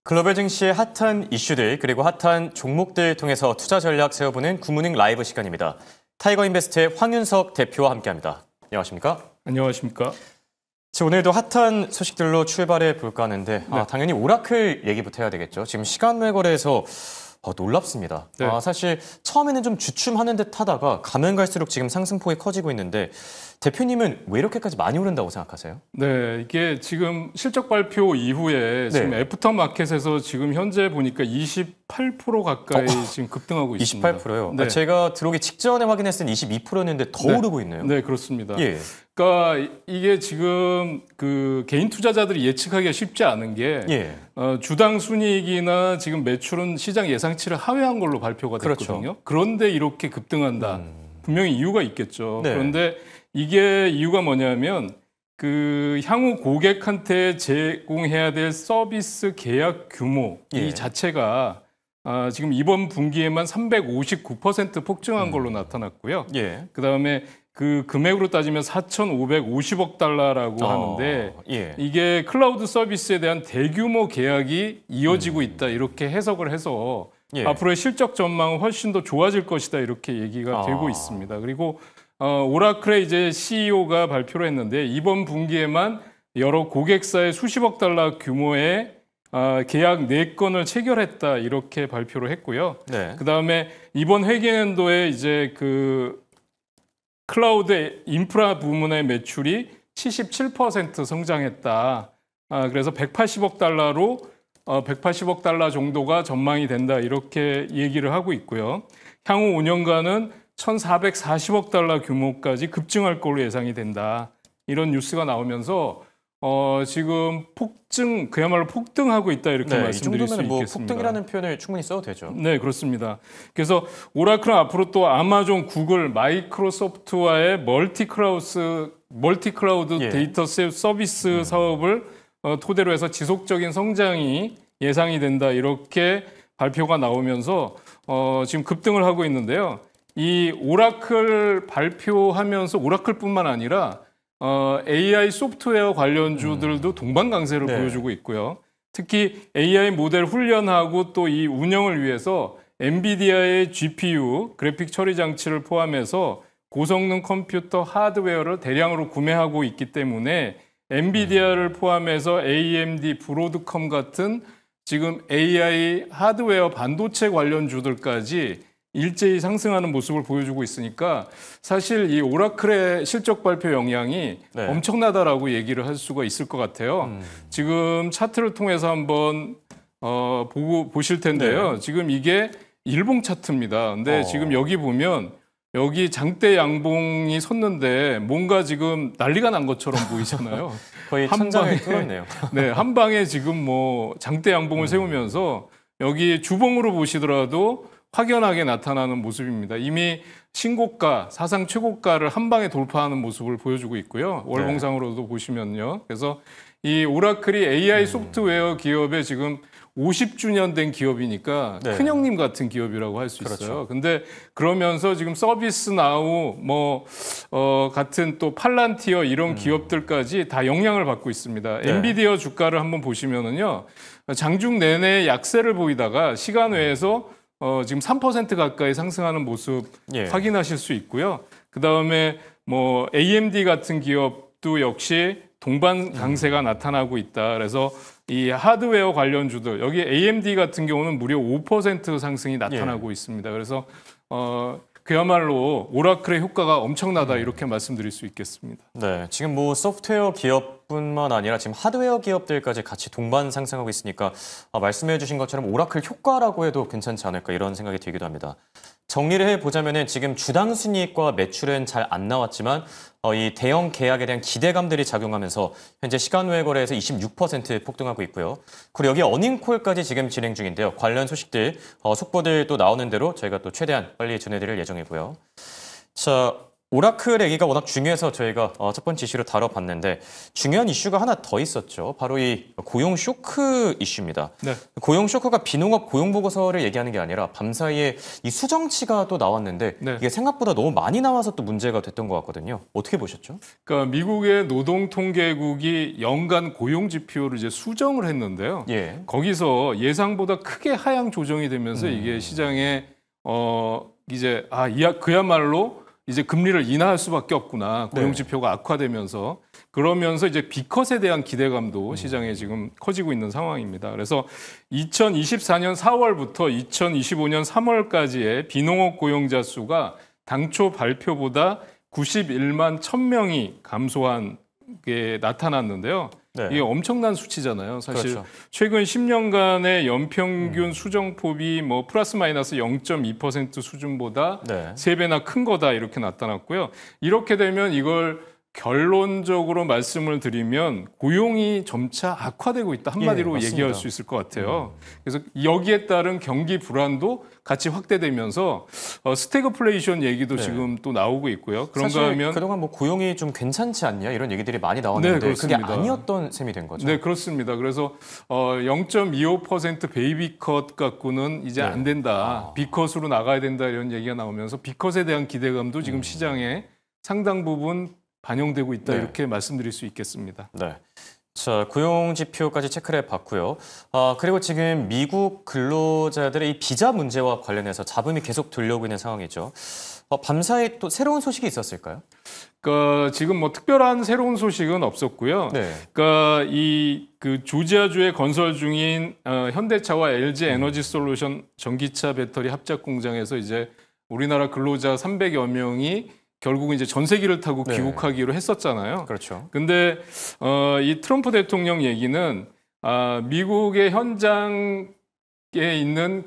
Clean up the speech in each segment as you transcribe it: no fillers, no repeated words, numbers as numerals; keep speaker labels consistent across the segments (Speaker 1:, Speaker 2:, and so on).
Speaker 1: 글로벌 증시의 핫한 이슈들 그리고 핫한 종목들 통해서 투자 전략 세워보는 굿모닝 라이브 시간입니다. 타이거인베스트의 황윤석 대표와 함께합니다. 안녕하십니까?
Speaker 2: 안녕하십니까?
Speaker 1: 오늘도 핫한 소식들로 출발해 볼까 하는데
Speaker 2: 네.
Speaker 1: 당연히 오라클 얘기부터 해야 되겠죠. 지금 시간 외거래에서 놀랍습니다.
Speaker 2: 네.
Speaker 1: 사실 처음에는 좀 주춤하는 듯 하다가 가면 갈수록 지금 상승폭이 커지고 있는데 대표님은 왜 이렇게까지 많이 오른다고 생각하세요?
Speaker 2: 네, 이게 지금 실적 발표 이후에 지금 애프터마켓에서 지금 현재 보니까 28% 가까이 지금 급등하고 있습니다.
Speaker 1: 28%요?
Speaker 2: 네.
Speaker 1: 제가 들어오기 직전에 확인했을 때 22%였는데 더 오르고 있네요.
Speaker 2: 네, 그렇습니다.
Speaker 1: 예.
Speaker 2: 그러니까 이게 지금 그 개인 투자자들이 예측하기가 쉽지 않은 게 주당 순이익이나 지금 매출은 시장 예상치를 하회한 걸로 발표가 됐거든요.
Speaker 1: 그렇죠.
Speaker 2: 그런데 이렇게 급등한다. 분명히 이유가 있겠죠.
Speaker 1: 네.
Speaker 2: 그런데 이게 이유가 뭐냐면 그 향후 고객한테 제공해야 될 서비스 계약 규모 이 자체가 지금 이번 분기에만 359% 폭증한 걸로 나타났고요. 그다음에 그 금액으로 따지면 4,550억 달러라고 하는데 이게 클라우드 서비스에 대한 대규모 계약이 이어지고 있다 이렇게 해석을 해서 앞으로의 실적 전망은 훨씬 더 좋아질 것이다 이렇게 얘기가 되고 있습니다. 그리고 오라클의 이제 CEO가 발표를 했는데 이번 분기에만 여러 고객사의 수십억 달러 규모의 계약 4건을 체결했다 이렇게 발표를 했고요. 그다음에 이번 회계연도에 이제 그 클라우드 인프라 부문의 매출이 77% 성장했다. 그래서 180억 달러로 180억 달러 정도가 전망이 된다 이렇게 얘기를 하고 있고요. 향후 5년간은 1,440억 달러 규모까지 급증할 걸로 예상이 된다. 이런 뉴스가 나오면서 지금 그야말로 폭등하고 있다 이렇게 말씀드릴 수 있겠습니다.
Speaker 1: 폭등이라는 표현을 충분히 써도 되죠.
Speaker 2: 네, 그렇습니다. 그래서 오라클은 앞으로 또 아마존, 구글, 마이크로소프트와의 멀티 클라우드 데이터 서비스 사업을 토대로 해서 지속적인 성장이 예상이 된다 이렇게 발표가 나오면서 지금 급등을 하고 있는데요. 이 오라클 발표하면서 오라클뿐만 아니라 AI 소프트웨어 관련주들도 동반 강세를 보여주고 있고요. 특히 AI 모델 훈련하고 또 이 운영을 위해서 엔비디아의 GPU, 그래픽 처리 장치를 포함해서 고성능 컴퓨터 하드웨어를 대량으로 구매하고 있기 때문에 엔비디아를 포함해서 AMD, 브로드컴 같은 지금 AI 하드웨어 반도체 관련주들까지 일제히 상승하는 모습을 보여주고 있으니까 사실 이 오라클의 실적 발표 영향이 엄청나다라고 얘기를 할 수가 있을 것 같아요. 지금 차트를 통해서 한번 보실 텐데요. 지금 이게 일봉 차트입니다. 근데 지금 여기 보면 여기 장대 양봉이 섰는데 뭔가 지금 난리가 난 것처럼 보이잖아요.
Speaker 1: 거의 천장을 뚫었네요.
Speaker 2: 네, 한 방에 지금 뭐 장대 양봉을 세우면서 여기 주봉으로 보시더라도 확연하게 나타나는 모습입니다. 이미 신고가, 사상 최고가를 한 방에 돌파하는 모습을 보여주고 있고요. 월봉상으로도 보시면요. 그래서 이 오라클이 AI 소프트웨어 기업에 지금 50주년 된 기업이니까 큰형님 같은 기업이라고 할 수 있어요. 근데 그러면서 지금 서비스나우 같은 또 팔란티어 이런 기업들까지 다 영향을 받고 있습니다. 엔비디아 주가를 한번 보시면은요. 장중 내내 약세를 보이다가 시간 외에서 지금 3% 가까이 상승하는 모습 확인하실 수 있고요. 그다음에 뭐 AMD 같은 기업도 역시 동반 강세가 나타나고 있다. 그래서 이 하드웨어 관련주들 여기 AMD 같은 경우는 무려 5% 상승이 나타나고 있습니다. 그래서 그야말로 오라클의 효과가 엄청나다 이렇게 말씀드릴 수 있겠습니다.
Speaker 1: 네, 지금 뭐 소프트웨어 기업뿐만 아니라 지금 하드웨어 기업들까지 같이 동반 상승하고 있으니까 말씀해 주신 것처럼 오라클 효과라고 해도 괜찮지 않을까 이런 생각이 들기도 합니다. 정리를 해보자면 지금 주당 순이익과 매출은 잘 안 나왔지만 이 대형 계약에 대한 기대감들이 작용하면서 현재 시간 외 거래에서 26% 폭등하고 있고요. 그리고 여기 어닝콜까지 지금 진행 중인데요. 관련 소식들, 속보들 또 나오는 대로 저희가 또 최대한 빨리 전해드릴 예정이고요. 자, 오라클 얘기가 워낙 중요해서 저희가 첫 번째 이슈로 다뤄봤는데 중요한 이슈가 하나 더 있었죠. 바로 이 고용 쇼크 이슈입니다.
Speaker 2: 네.
Speaker 1: 고용 쇼크가 비농업 고용 보고서를 얘기하는 게 아니라 밤사이에 이 수정치가 또 나왔는데
Speaker 2: 네.
Speaker 1: 이게 생각보다 너무 많이 나와서 또 문제가 됐던 것 같거든요. 어떻게 보셨죠?
Speaker 2: 그러니까 미국의 노동통계국이 연간 고용 지표를 이제 수정을 했는데요.
Speaker 1: 예.
Speaker 2: 거기서 예상보다 크게 하향 조정이 되면서 이게 시장에 이제 그야말로 이제 금리를 인하할 수밖에 없구나. 고용
Speaker 1: 네.
Speaker 2: 지표가 악화되면서 그러면서 이제 B컷에 대한 기대감도 시장에 지금 커지고 있는 상황입니다. 그래서 2024년 4월부터 2025년 3월까지의 비농업 고용자 수가 당초 발표보다 91만 1000명이 감소한 게 나타났는데요.
Speaker 1: 네.
Speaker 2: 이게 엄청난 수치잖아요. 사실
Speaker 1: 그렇죠.
Speaker 2: 최근 10년간의 연평균 수정폭이 뭐 플러스 마이너스 0.2% 수준보다
Speaker 1: 네.
Speaker 2: 3배나 큰 거다 이렇게 나타났고요. 이렇게 되면 이걸 결론적으로 말씀을 드리면 고용이 점차 악화되고 있다. 한마디로
Speaker 1: 예, 맞습니다.
Speaker 2: 얘기할 수 있을 것 같아요. 그래서 여기에 따른 경기 불안도 같이 확대되면서 스태그플레이션 얘기도
Speaker 1: 네.
Speaker 2: 지금 또 나오고 있고요. 그런가
Speaker 1: 사실
Speaker 2: 하면
Speaker 1: 그동안 뭐 고용이 좀 괜찮지 않냐 이런 얘기들이 많이 나왔는데
Speaker 2: 네,
Speaker 1: 그게
Speaker 2: 그렇습니다.
Speaker 1: 아니었던 셈이 된 거죠.
Speaker 2: 네, 그렇습니다. 그래서 0.25% 베이비 컷 갖고는 이제
Speaker 1: 네.
Speaker 2: 안 된다. B컷으로 나가야 된다 이런 얘기가 나오면서 B컷에 대한 기대감도 지금 시장에 상당 부분 반영되고 있다
Speaker 1: 네.
Speaker 2: 이렇게 말씀드릴 수 있겠습니다.
Speaker 1: 네. 자, 고용 지표까지 체크를 해봤고요. 그리고 지금 미국 근로자들의 이 비자 문제와 관련해서 잡음이 계속 들려오고 있는 상황이죠. 밤사이 또 새로운 소식이 있었을까요?
Speaker 2: 그러니까 지금 뭐 특별한 새로운 소식은 없었고요.
Speaker 1: 네.
Speaker 2: 그러니까 그 조지아주에 건설 중인 현대차와 LG 에너지 솔루션 전기차 배터리 합작 공장에서 이제 우리나라 근로자 300여 명이 결국은 이제 전세기를 타고
Speaker 1: 네.
Speaker 2: 귀국하기로 했었잖아요.
Speaker 1: 그렇죠.
Speaker 2: 근데 이 트럼프 대통령 얘기는 미국의 현장에 있는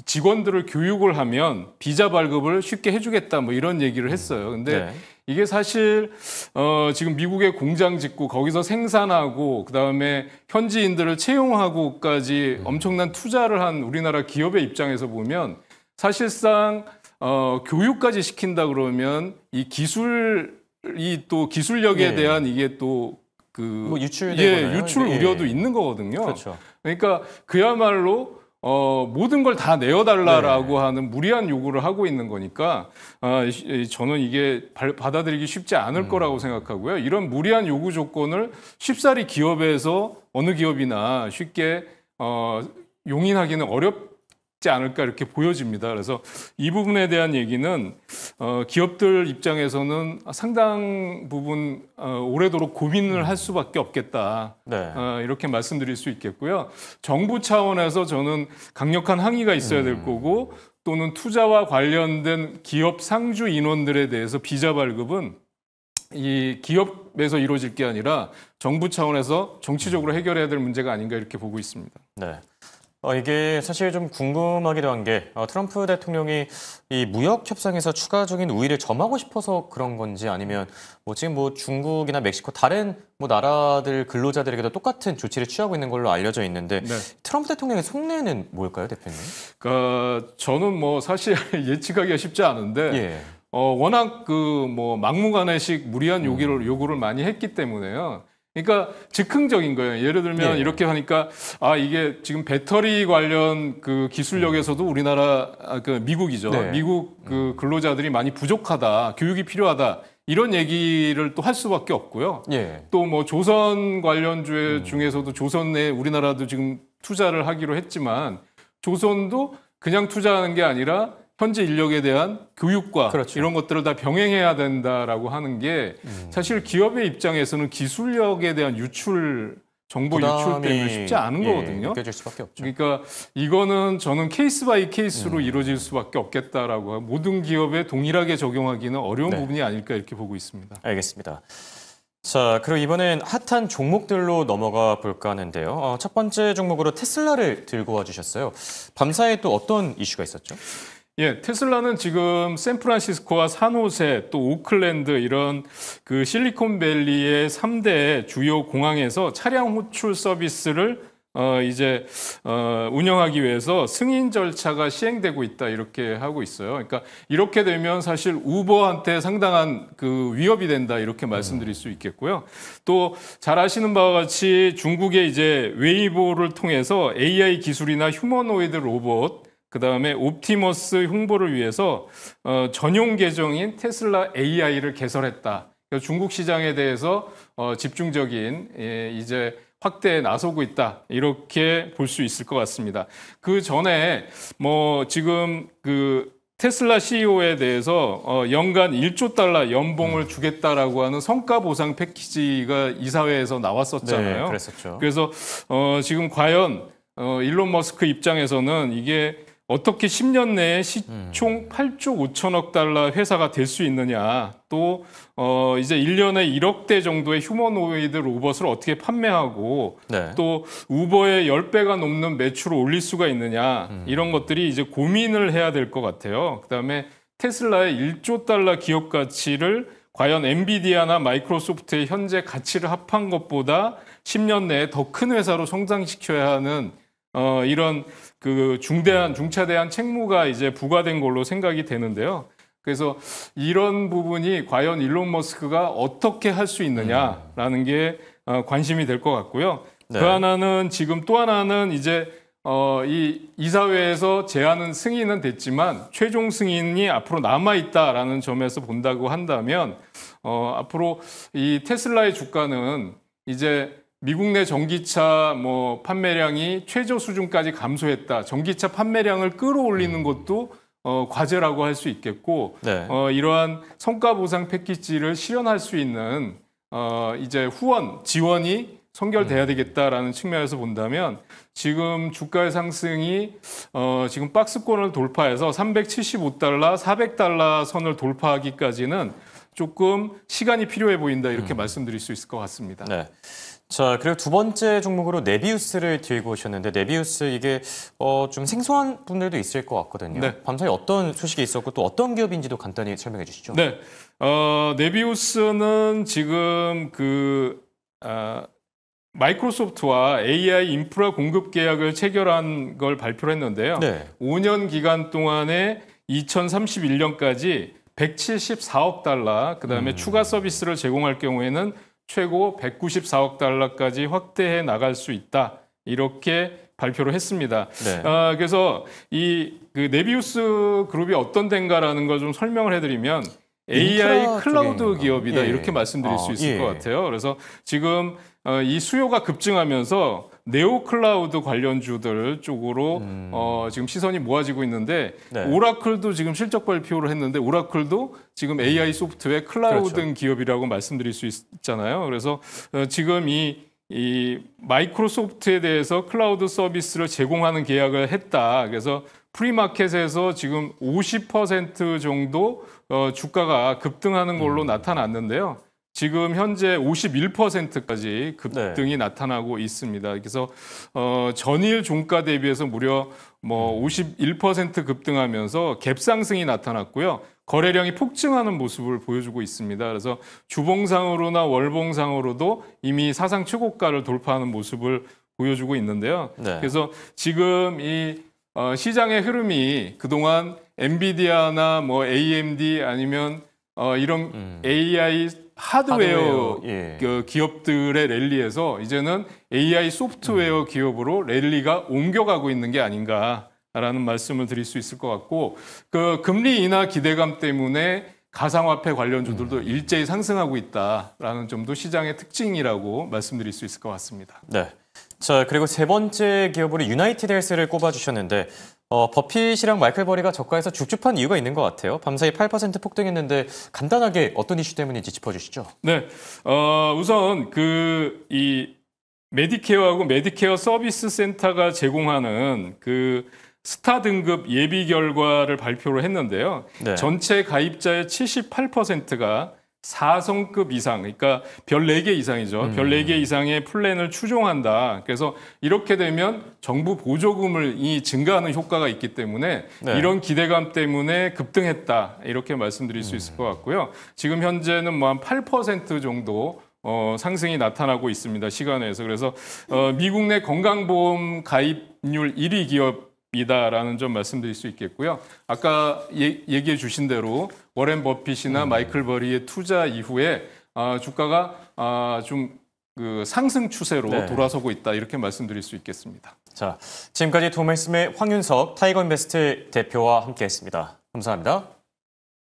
Speaker 2: 직원들을 교육을 하면 비자 발급을 쉽게 해주겠다 뭐 이런 얘기를 했어요. 근데
Speaker 1: 네.
Speaker 2: 이게 사실 지금 미국에 공장 짓고 거기서 생산하고 그다음에 현지인들을 채용하고까지 엄청난 투자를 한 우리나라 기업의 입장에서 보면 사실상 교육까지 시킨다 그러면 이 또 기술력에
Speaker 1: 예.
Speaker 2: 대한 이게 또
Speaker 1: 뭐 유출되거나요?
Speaker 2: 유출
Speaker 1: 예.
Speaker 2: 우려도 있는 거거든요.
Speaker 1: 그렇죠.
Speaker 2: 그러니까 그야말로 모든 걸 다 내어달라라고
Speaker 1: 네.
Speaker 2: 하는 무리한 요구를 하고 있는 거니까 저는 이게 받아들이기 쉽지 않을 거라고 생각하고요. 이런 무리한 요구 조건을 쉽사리 기업에서 어느 기업이나 쉽게 용인하기는 어렵지 않을까 이렇게 보여집니다. 그래서 이 부분에 대한 얘기는 기업들 입장에서는 상당 부분 오래도록 고민을 할 수밖에 없겠다.
Speaker 1: 네.
Speaker 2: 이렇게 말씀드릴 수 있겠고요. 정부 차원에서 저는 강력한 항의가 있어야 될 거고 또는 투자와 관련된 기업 상주 인원들에 대해서 비자 발급은 이 기업에서 이루어질 게 아니라 정부 차원에서 정치적으로 해결해야 될 문제가 아닌가 이렇게 보고 있습니다.
Speaker 1: 네. 이게 사실 좀 궁금하기도 한 게 트럼프 대통령이 이 무역 협상에서 추가적인 우위를 점하고 싶어서 그런 건지 아니면 뭐 지금 뭐 중국이나 멕시코 다른 뭐 나라들 근로자들에게도 똑같은 조치를 취하고 있는 걸로 알려져 있는데
Speaker 2: 네.
Speaker 1: 트럼프 대통령의 속내는 뭘까요, 대표님?
Speaker 2: 그러니까 저는 뭐 사실 예측하기가 쉽지 않은데
Speaker 1: 예.
Speaker 2: 워낙 그 뭐 막무가내식 무리한 요구를 많이 했기 때문에요. 그러니까 즉흥적인 거예요. 예를 들면
Speaker 1: 예.
Speaker 2: 이렇게 하니까 이게 지금 배터리 관련 그 기술력에서도 우리나라 그 미국이죠.
Speaker 1: 네.
Speaker 2: 미국 그 근로자들이 많이 부족하다, 교육이 필요하다 이런 얘기를 또 할 수밖에 없고요.
Speaker 1: 예.
Speaker 2: 또 뭐 조선 관련주 중에서도 조선에 우리나라도 지금 투자를 하기로 했지만 조선도 그냥 투자하는 게 아니라 현재 인력에 대한 교육과
Speaker 1: 그렇죠.
Speaker 2: 이런 것들을 다 병행해야 된다라고 하는 게 사실 기업의 입장에서는 기술력에 대한 정보 유출 때문에 쉽지 않은 거거든요.
Speaker 1: 느껴질 수밖에 없죠.
Speaker 2: 그러니까 이거는 저는 케이스 바이 케이스로 이루어질 수밖에 없겠다라고 모든 기업에 동일하게 적용하기는 어려운
Speaker 1: 네.
Speaker 2: 부분이 아닐까 이렇게 보고 있습니다.
Speaker 1: 알겠습니다. 자, 그리고 이번엔 핫한 종목들로 넘어가 볼까 하는데요. 첫 번째 종목으로 테슬라를 들고 와주셨어요. 밤사이에 또 어떤 이슈가 있었죠?
Speaker 2: 예, 테슬라는 지금 샌프란시스코와 산호세 또 오클랜드 이런 그 실리콘밸리의 3대 주요 공항에서 차량 호출 서비스를 이제 운영하기 위해서 승인 절차가 시행되고 있다 이렇게 하고 있어요. 그러니까 이렇게 되면 사실 우버한테 상당한 그 위협이 된다 이렇게 말씀드릴 수 있겠고요. 또 잘 아시는 바와 같이 중국의 이제 웨이보를 통해서 AI 기술이나 휴머노이드 로봇 그다음에 옵티머스 홍보를 위해서 전용 계정인 테슬라 AI를 개설했다. 그러니까 중국 시장에 대해서 집중적인 이제 확대에 나서고 있다. 이렇게 볼 수 있을 것 같습니다. 그 전에 뭐 지금 그 테슬라 CEO에 대해서 연간 1조 달러 연봉을 주겠다라고 하는 성과 보상 패키지가 이사회에서 나왔었잖아요.
Speaker 1: 네, 그랬었죠.
Speaker 2: 그래서 지금 과연 일론 머스크 입장에서는 이게 어떻게 10년 내에 시총 8조 5천억 달러 회사가 될 수 있느냐. 또 이제 1년에 1억 대 정도의 휴머노이드 로봇을 어떻게 판매하고
Speaker 1: 네.
Speaker 2: 또 우버의 10배가 넘는 매출을 올릴 수가 있느냐. 이런 것들이 이제 고민을 해야 될 것 같아요. 그다음에 테슬라의 1조 달러 기업 가치를 과연 엔비디아나 마이크로소프트의 현재 가치를 합한 것보다 10년 내에 더 큰 회사로 성장시켜야 하는 이런 그 중차대한 책무가 이제 부과된 걸로 생각이 되는데요. 그래서 이런 부분이 과연 일론 머스크가 어떻게 할 수 있느냐라는 게 관심이 될 것 같고요.
Speaker 1: 네.
Speaker 2: 그 하나는 지금 또 하나는 이제 이 이사회에서 제안은 승인은 됐지만 최종 승인이 앞으로 남아 있다라는 점에서 본다고 한다면 앞으로 이 테슬라의 주가는 이제 미국 내 전기차 뭐 판매량이 최저 수준까지 감소했다. 전기차 판매량을 끌어올리는 것도 과제라고 할 수 있겠고
Speaker 1: 네.
Speaker 2: 이러한 성과 보상 패키지를 실현할 수 있는 이제 후원 지원이 선결돼야 되겠다라는 측면에서 본다면 지금 주가의 상승이 지금 박스권을 돌파해서 375달러, 400달러 선을 돌파하기까지는 조금 시간이 필요해 보인다 이렇게 말씀드릴 수 있을 것 같습니다.
Speaker 1: 네. 자, 그리고 두 번째 종목으로 네비우스를 들고 오셨는데 네비우스 이게 좀 생소한 분들도 있을 것 같거든요.
Speaker 2: 네.
Speaker 1: 밤사이 어떤 소식이 있었고 또 어떤 기업인지도 간단히 설명해 주시죠.
Speaker 2: 네. 네비우스는 지금 마이크로소프트와 AI 인프라 공급 계약을 체결한 걸 발표를 했는데요.
Speaker 1: 네.
Speaker 2: 5년 기간 동안에 2031년까지 174억 달러, 그다음에 추가 서비스를 제공할 경우에는 최고 194억 달러까지 확대해 나갈 수 있다. 이렇게 발표를 했습니다.
Speaker 1: 네.
Speaker 2: 그래서 그 네비우스 그룹이 어떤 데인가라는 걸 좀 설명을 해드리면 AI 클라우드
Speaker 1: 쪽인가?
Speaker 2: 기업이다
Speaker 1: 예.
Speaker 2: 이렇게 말씀드릴 수 있을
Speaker 1: 예.
Speaker 2: 것 같아요. 그래서 지금 이 수요가 급증하면서 네오 클라우드 관련주들 쪽으로 지금 시선이 모아지고 있는데
Speaker 1: 네.
Speaker 2: 오라클도 지금 실적 발표를 했는데 오라클도 지금 AI 소프트웨어 클라우드
Speaker 1: 그렇죠.
Speaker 2: 기업이라고 말씀드릴 수 있잖아요. 그래서 지금 이 마이크로소프트에 대해서 클라우드 서비스를 제공하는 계약을 했다. 그래서 프리마켓에서 지금 50% 정도 주가가 급등하는 걸로 나타났는데요. 지금 현재 51%까지 급등이 나타나고 있습니다. 그래서 전일 종가 대비해서 무려 뭐 51% 급등하면서 갭 상승이 나타났고요. 거래량이 폭증하는 모습을 보여주고 있습니다. 그래서 주봉상으로나 월봉상으로도 이미 사상 최고가를 돌파하는 모습을 보여주고 있는데요.
Speaker 1: 네.
Speaker 2: 그래서 지금 이 시장의 흐름이 그동안 엔비디아나 뭐 AMD 아니면 이런 AI 하드웨어
Speaker 1: 예.
Speaker 2: 그 기업들의 랠리에서 이제는 AI 소프트웨어 기업으로 랠리가 옮겨가고 있는 게 아닌가라는 말씀을 드릴 수 있을 것 같고 그 금리 인하 기대감 때문에 가상화폐 관련주들도 일제히 상승하고 있다라는 점도 시장의 특징이라고 말씀드릴 수 있을 것 같습니다.
Speaker 1: 네. 자, 그리고 세 번째 기업으로 유나이티드 헬스를 꼽아주셨는데 버핏이랑 마이클 버리가 저가에서 줍줍한 이유가 있는 것 같아요. 밤사이 8% 폭등했는데 간단하게 어떤 이슈 때문인지 짚어주시죠.
Speaker 2: 네, 우선 이 메디케어하고 메디케어 서비스 센터가 제공하는 그 스타 등급 예비 결과를 발표를 했는데요.
Speaker 1: 네.
Speaker 2: 전체 가입자의 78%가 4성급 이상, 그러니까 별 4개 이상이죠. 별 4개 이상의 플랜을 추종한다. 그래서 이렇게 되면 정부 보조금이 증가하는 효과가 있기 때문에
Speaker 1: 네.
Speaker 2: 이런 기대감 때문에 급등했다. 이렇게 말씀드릴 수 있을 것 같고요. 지금 현재는 뭐 한 8% 정도 상승이 나타나고 있습니다. 시간에서. 그래서 미국 내 건강보험 가입률 1위 기업이다라는 점 말씀드릴 수 있겠고요. 아까 얘기해 주신 대로 워렌 버핏이나 마이클 버리의 투자 이후에 주가가 좀 그 상승 추세로
Speaker 1: 네.
Speaker 2: 돌아서고 있다 이렇게 말씀드릴 수 있겠습니다.
Speaker 1: 자, 지금까지 도매스의 황윤석 타이거인베스트 대표와 함께했습니다. 감사합니다.